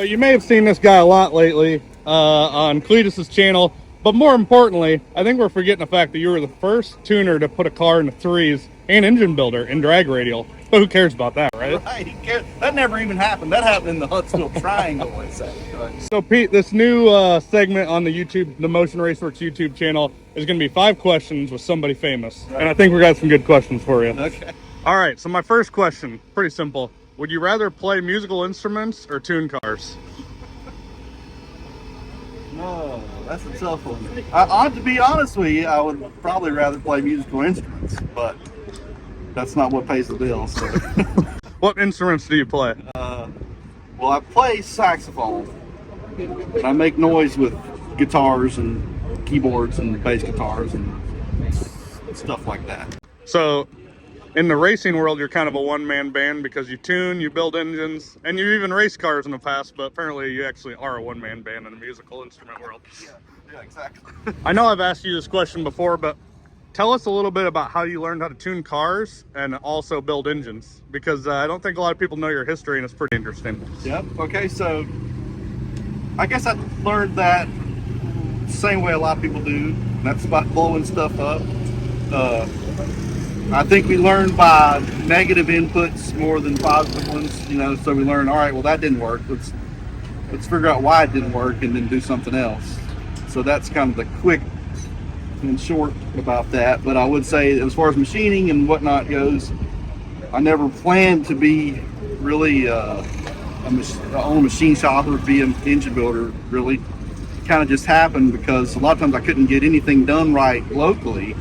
So you may have seen this guy a lot lately on Cletus's channel, but more importantly, I think we're forgetting the fact that you were the first tuner to put a car in the threes and engine builder in drag radial. But who cares about that, right? Right, he cares. That never even happened. That happened in the Huntsville Triangle, let's say. So Pete, this new segment on the Motion Raceworks YouTube channel is going to be 5 questions with somebody famous. Right. And I think we got some good questions for you. Okay. All right, so my first question, pretty simple. Would you rather play musical instruments or tune cars? No, that's a tough one. To be honest with you, I would probably rather play musical instruments, but that's not what pays the bills. So. What instruments do you play? Well, I play saxophone. And I make noise with guitars and keyboards and bass guitars and stuff like that. So, in the racing world, you're kind of a one-man band because you tune, you build engines, and you even race cars in the past, but apparently you actually are a one-man band in the musical instrument world. Yeah, exactly. I know I've asked you this question before, but tell us a little bit about how you learned how to tune cars and also build engines, because I don't think a lot of people know your history, and it's pretty interesting. Yep. Okay, so I guess I learned that the same way a lot of people do, and that's by blowing stuff up. I think we learn by negative inputs more than positive ones, you know, so we learn, all right, well, that didn't work. Let's figure out why it didn't work and then do something else. So that's kind of the quick and short about that. But I would say as far as machining and whatnot goes, I never planned to be really own a machine shop or be an engine builder, really. It kind of just happened because a lot of times I couldn't get anything done right locally.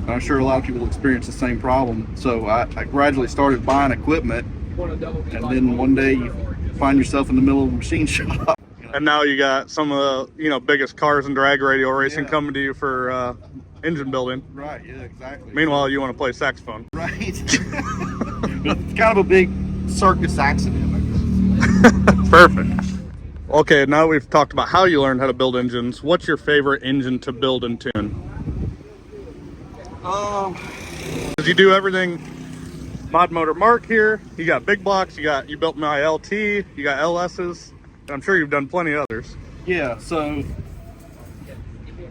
I'm sure a lot of people experience the same problem. So I gradually started buying equipment, and then one day you find yourself in the middle of a machine shop. And now you got some of the biggest cars in drag radial racing coming to you for engine building. Right, yeah, exactly. Meanwhile, you want to play saxophone. Right. It's kind of a big circus accident, I guess. Perfect. Okay, now we've talked about how you learned how to build engines. What's your favorite engine to build and tune? Because you do everything. Mod Motor Mark here. You got big blocks. You built my LT. You got LSs. And I'm sure you've done plenty of others. Yeah. So,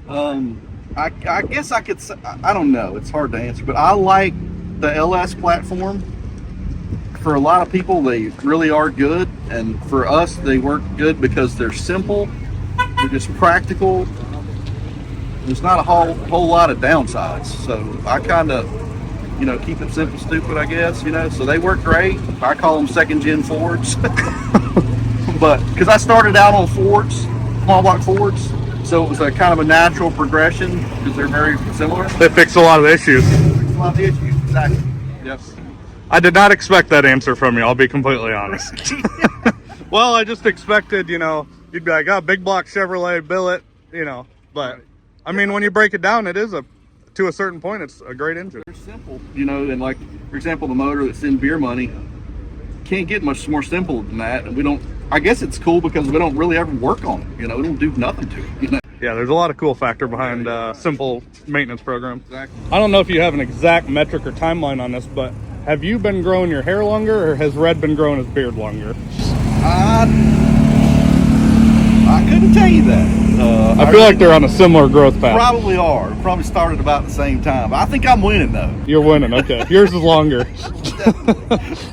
I guess I could say, I don't know. It's hard to answer, but I like the LS platform. For a lot of people, they really are good, and for us, they work good because they're simple. They're just practical. There's not a whole lot of downsides, so I kind of, keep it simple, stupid, I guess, so they work great. I call them second gen Fords, but because I started out on Fords, small block Fords, so it was a kind of a natural progression because they're very similar. They fix a lot of issues. A lot of issues, exactly. Yes. I did not expect that answer from you, I'll be completely honest. Well, I just expected, you'd be like, big block Chevrolet, billet, but... I mean, when you break it down, it is to a certain point, it's a great engine. They're simple, and like, for example, the motor that's in Beer Money can't get much more simple than that. And I guess it's cool because we don't really ever work on it, we don't do nothing to it, Yeah, there's a lot of cool factor behind simple maintenance programs. Exactly. I don't know if you have an exact metric or timeline on this, but have you been growing your hair longer or has Red been growing his beard longer? I couldn't tell you that. I feel like they're on a similar growth path. Probably are. Probably started about the same time. I think I'm winning, though. You're winning, okay. Yours is longer.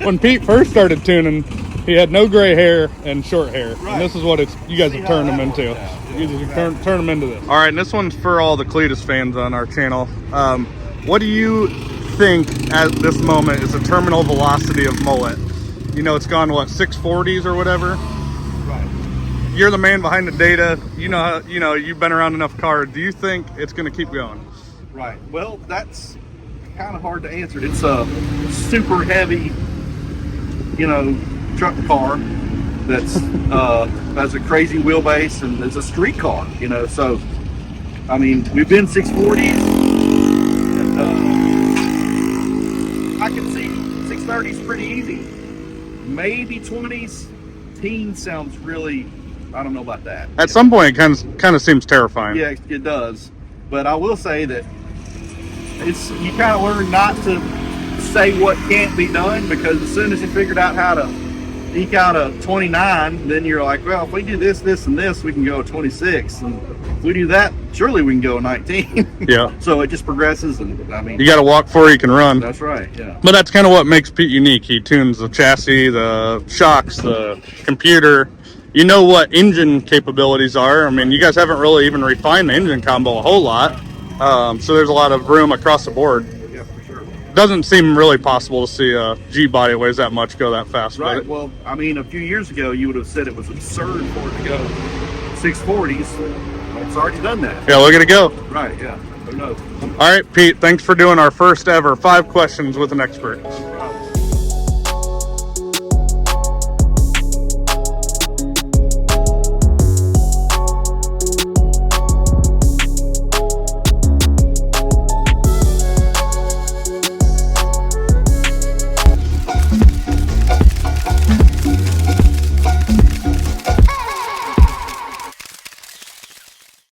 When Pete first started tuning, he had no gray hair and short hair. Right. And this is what you guys have turned him into. You guys turn him into this. All right, and this one's for all the Cletus fans on our channel. What do you think at this moment is the terminal velocity of mullet? It's gone, 640s or whatever? You're the man behind the data. You've been around enough cars. Do you think it's going to keep going? Right. Well, that's kind of hard to answer. It's a super heavy, truck car that's has a crazy wheelbase and it's a street car. So I mean, we've been 640s. I can see 630s pretty easy. Maybe 20s. Teens sounds really. I don't know about that. At some point, it kind of seems terrifying. Yeah, it does. But I will say that you kind of learn not to say what can't be done, because as soon as you figured out how to eke out a 29, then you're like, well, if we do this, this, and this, we can go 26. And if we do that, surely we can go 19. Yeah. So it just progresses, and I mean, You got to walk before you can run. that's right. Yeah. But that's kind of what makes Pete unique. He tunes the chassis, the shocks, the computer. You know what engine capabilities are. I mean, you guys haven't really even refined the engine combo a whole lot. So there's a lot of room across the board. Yeah, for sure. Doesn't seem really possible to see a G body that weighs that much go that fast. Right. But Well, I mean, a few years ago, you would have said it was absurd for it to go 640s. It's already done that. yeah, look at it go. Right. Yeah. Who knows? All right, Pete, thanks for doing our first ever 5 questions with an expert.